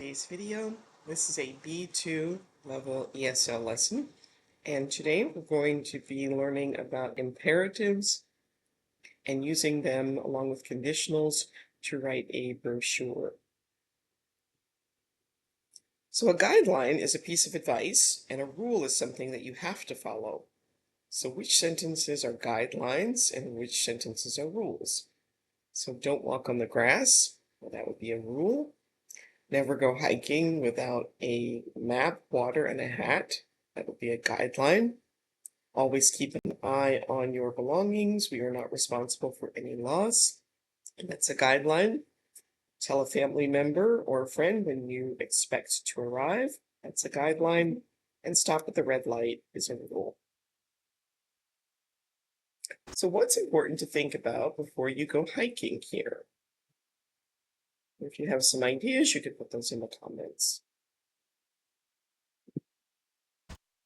today's video. This is a B2 level ESL lesson, and today we're going to be learning about imperatives and using them along with conditionals to write a brochure. So a guideline is a piece of advice, and a rule is something that you have to follow. So which sentences are guidelines and which sentences are rules? So don't walk on the grass, well, that would be a rule. Never go hiking without a map, water, and a hat. That would be a guideline. Always keep an eye on your belongings. We are not responsible for any loss. And that's a guideline. Tell a family member or a friend when you expect to arrive. That's a guideline. And stop at the red light is a rule. So what's important to think about before you go hiking here? If you have some ideas, you could put those in the comments.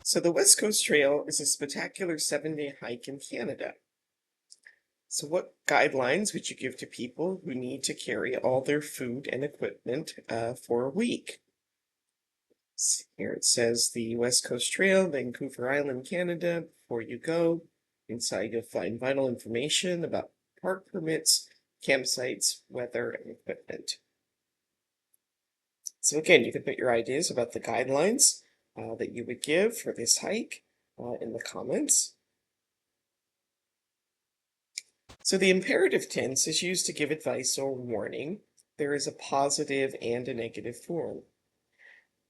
So the West Coast Trail is a spectacular 7-day hike in Canada. So what guidelines would you give to people who need to carry all their food and equipment for a week? Here it says the West Coast Trail, Vancouver Island, Canada. Before you go, inside you'll find vital information about park permits, campsites, weather, and equipment. So again, you can put your ideas about the guidelines that you would give for this hike in the comments. So the imperative tense is used to give advice or warning. There is a positive and a negative form.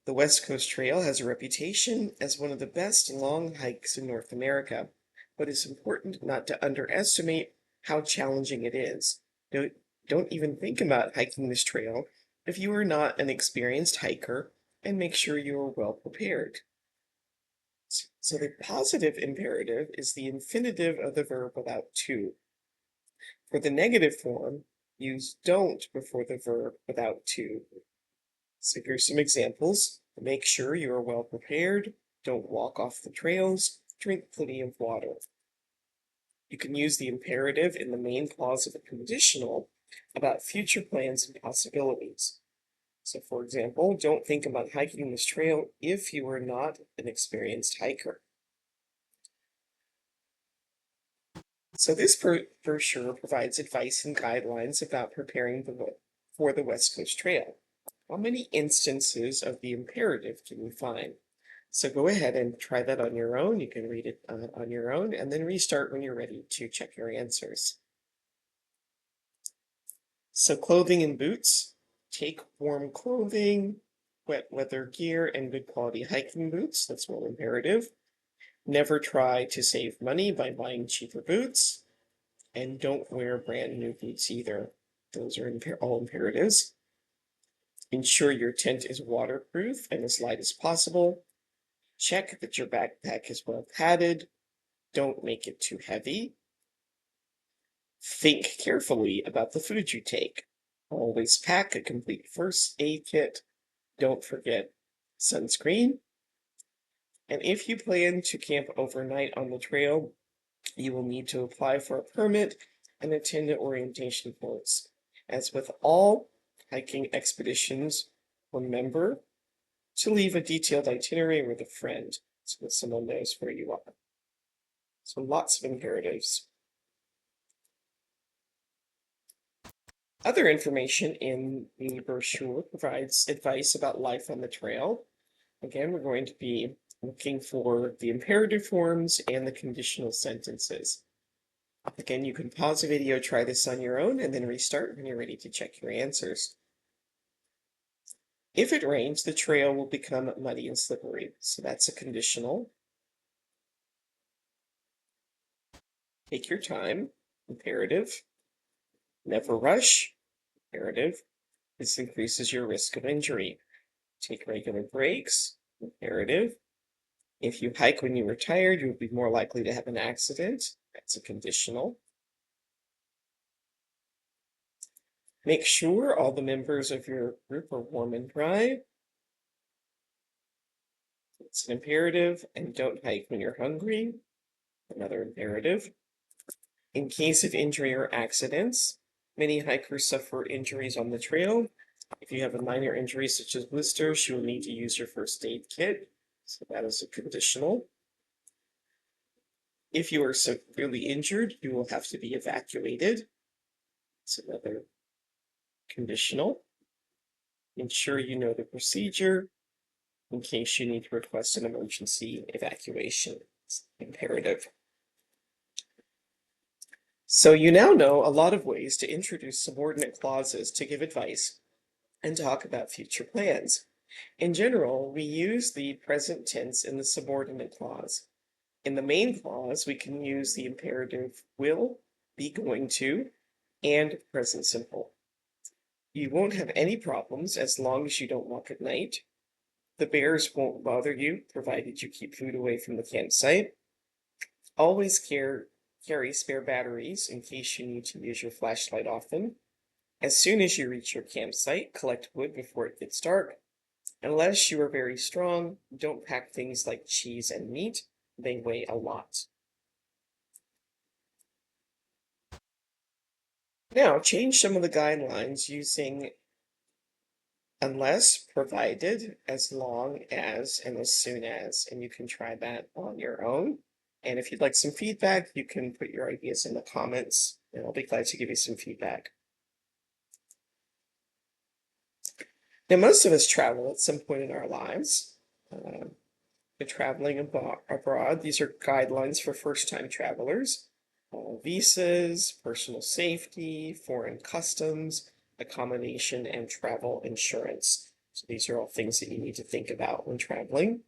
The West Coast Trail has a reputation as one of the best long hikes in North America, but it's important not to underestimate how challenging it is. Don't even think about hiking this trail if you are not an experienced hiker, and make sure you are well prepared. So the positive imperative is the infinitive of the verb without to. For the negative form, use don't before the verb without to. So here's some examples. Make sure you are well prepared. Don't walk off the trails. Drink plenty of water. You can use the imperative in the main clause of a conditional about future plans and possibilities. So for example, don't think about hiking this trail if you are not an experienced hiker. So this brochure provides advice and guidelines about preparing for the West Coast Trail. How many instances of the imperative can you find? So go ahead and try that on your own. You can read it on your own and then restart when you're ready to check your answers. So clothing and boots. Take warm clothing, wet weather gear, and good quality hiking boots. That's one imperative. Never try to save money by buying cheaper boots. And don't wear brand new boots either. Those are all imperatives. Ensure your tent is waterproof and as light as possible. Check that your backpack is well padded. Don't make it too heavy. Think carefully about the food you take. Always pack a complete first aid kit. Don't forget sunscreen. And if you plan to camp overnight on the trail, you will need to apply for a permit and attend an orientation course. As with all hiking expeditions, remember to leave a detailed itinerary with a friend so that someone knows where you are. So lots of imperatives. Other information in the brochure provides advice about life on the trail. Again, we're going to be looking for the imperative forms and the conditional sentences. Again, you can pause the video, try this on your own, and then restart when you're ready to check your answers. If it rains, the trail will become muddy and slippery. So that's a conditional. Take your time, imperative. Never rush, imperative. This increases your risk of injury. Take regular breaks, imperative. If you hike when you are tired, you will be more likely to have an accident. That's a conditional. Make sure all the members of your group are warm and dry. It's an imperative. And don't hike when you're hungry. Another imperative. In case of injury or accidents, many hikers suffer injuries on the trail. If you have a minor injury such as blisters, you will need to use your first aid kit. So that is a conditional. If you are severely injured, you will have to be evacuated. It's another conditional. Ensure you know the procedure in case you need to request an emergency evacuation. It's imperative. So you now know a lot of ways to introduce subordinate clauses to give advice and talk about future plans. In general, we use the present tense in the subordinate clause. In the main clause, we can use the imperative will, be going to, and present simple. You won't have any problems as long as you don't walk at night. The bears won't bother you, provided you keep food away from the campsite. Always carry spare batteries in case you need to use your flashlight often. As soon as you reach your campsite, collect wood before it gets dark. Unless you are very strong, don't pack things like cheese and meat. They weigh a lot. Now, change some of the guidelines using unless, provided, as long as, and as soon as, and you can try that on your own. And if you'd like some feedback, you can put your ideas in the comments, and I'll be glad to give you some feedback. Now, most of us travel at some point in our lives. Traveling abroad, these are guidelines for first-time travelers. Visas, personal safety, foreign customs, accommodation, and travel insurance. So these are all things that you need to think about when traveling.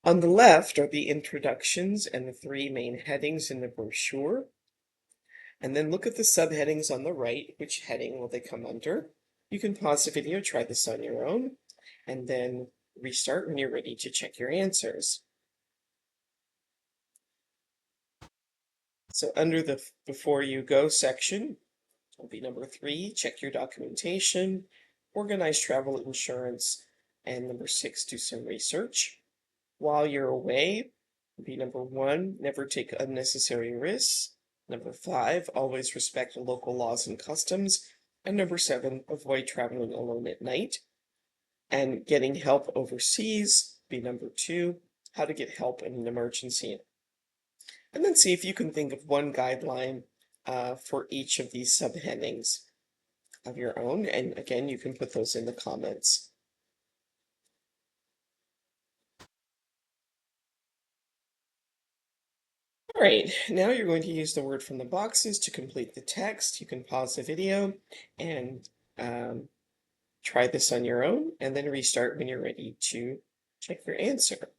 On the left are the introductions and the three main headings in the brochure. And then look at the subheadings on the right. Which heading will they come under? You can pause the video, try this on your own, and then restart when you're ready to check your answers. So under the Before You Go section will be number 3, check your documentation, organize travel insurance, and number 6, do some research. While you're away will be number 1, never take unnecessary risks. Number 5, always respect local laws and customs. And number 7, avoid traveling alone at night. And getting help overseas be number 2, how to get help in an emergency. And then see if you can think of one guideline for each of these subheadings of your own. And again, you can put those in the comments. All right, now you're going to use the word from the boxes to complete the text. You can pause the video and try this on your own, and then restart when you're ready to check your answer.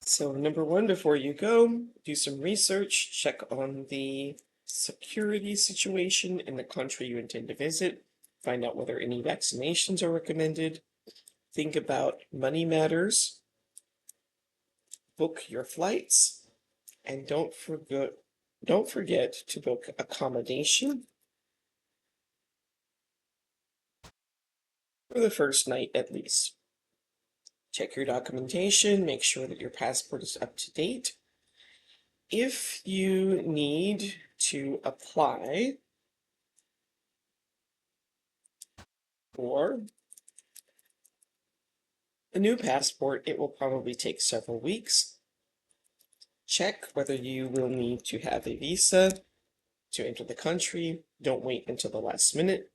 So number 1, before you go, do some research, check on the security situation in the country you intend to visit, find out whether any vaccinations are recommended, think about money matters, book your flights, and don't forget to book accommodation for the first night at least. Check your documentation, make sure that your passport is up to date. If you need to apply for a new passport, it will probably take several weeks. Check whether you will need to have a visa to enter the country. Don't wait until the last minute.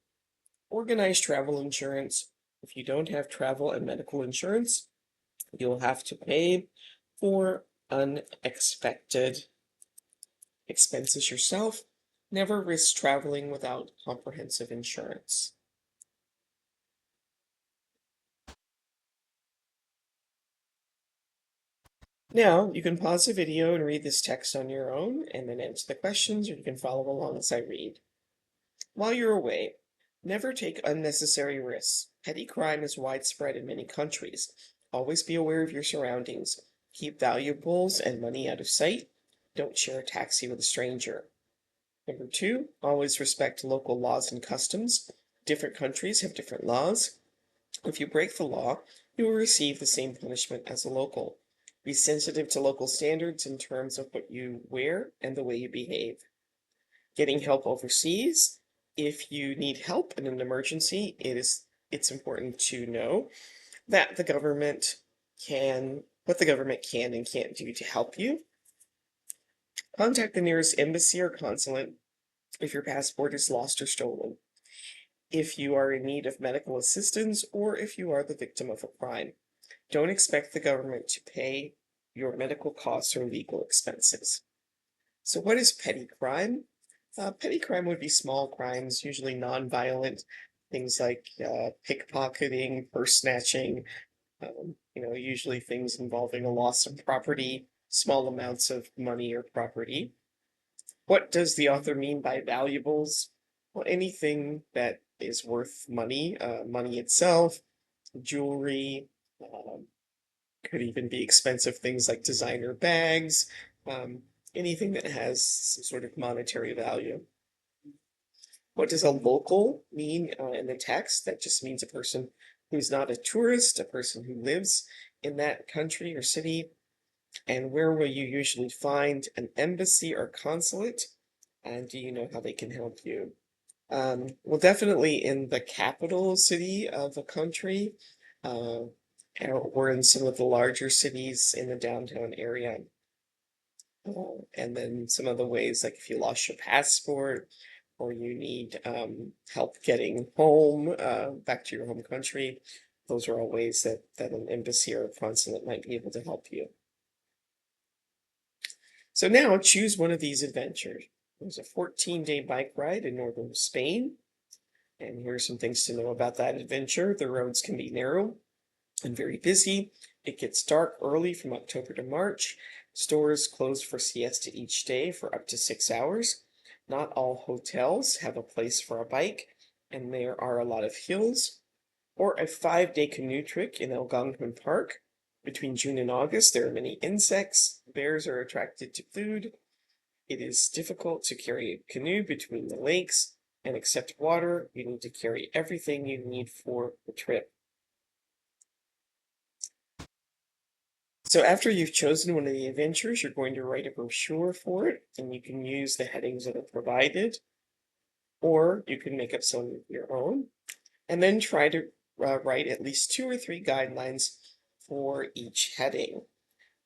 Organize travel insurance. If you don't have travel and medical insurance, you'll have to pay for unexpected expenses yourself. Never risk traveling without comprehensive insurance. Now, you can pause the video and read this text on your own, and then answer the questions, or you can follow along as I read. While you're away, never take unnecessary risks. Petty crime is widespread in many countries. Always be aware of your surroundings. Keep valuables and money out of sight. Don't share a taxi with a stranger. Number 2, always respect local laws and customs. Different countries have different laws. If you break the law, you will receive the same punishment as a local. Be sensitive to local standards in terms of what you wear and the way you behave. Getting help overseas. If you need help in an emergency, it's important to know that what the government can and can't do to help you. Contact the nearest embassy or consulate if your passport is lost or stolen, if you are in need of medical assistance, or if you are the victim of a crime. Don't expect the government to pay your medical costs or legal expenses. So what is petty crime? Petty crime would be small crimes, usually non-violent, things like pickpocketing, purse snatching, usually things involving a loss of property, small amounts of money or property. What does the author mean by valuables? Well, anything that is worth money, money itself, jewelry, could even be expensive things like designer bags, anything that has some sort of monetary value. What does a local mean in the text? That just means a person who's not a tourist, a person who lives in that country or city. And where will you usually find an embassy or consulate? And do you know how they can help you? Well, definitely in the capital city of a country, uh, or in some of the larger cities in the downtown area. And then some of the ways, like if you lost your passport or you need help getting home, back to your home country, those are all ways that an embassy or a consulate might be able to help you. So now choose one of these adventures. There's a 14-day bike ride in northern Spain. And here are some things to know about that adventure. The roads can be narrow and very busy. It gets dark early from October to March. Stores close for siesta each day for up to 6 hours. Not all hotels have a place for a bike, and there are a lot of hills. Or a 5-day canoe trip in Algonquin Park. Between June and August, there are many insects. Bears are attracted to food. It is difficult to carry a canoe between the lakes, and except water, you need to carry everything you need for the trip. So after you've chosen one of the adventures, you're going to write a brochure for it, and you can use the headings that are provided, or you can make up some of your own, and then try to write at least 2 or 3 guidelines for each heading,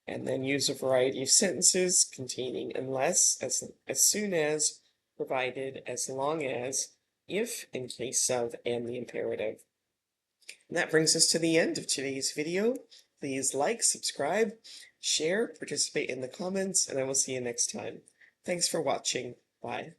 and then use a variety of sentences containing unless, as soon as, provided, as long as, if, in case of, and the imperative. And that brings us to the end of today's video. Please like, subscribe, share, participate in the comments, and I will see you next time. Thanks for watching. Bye.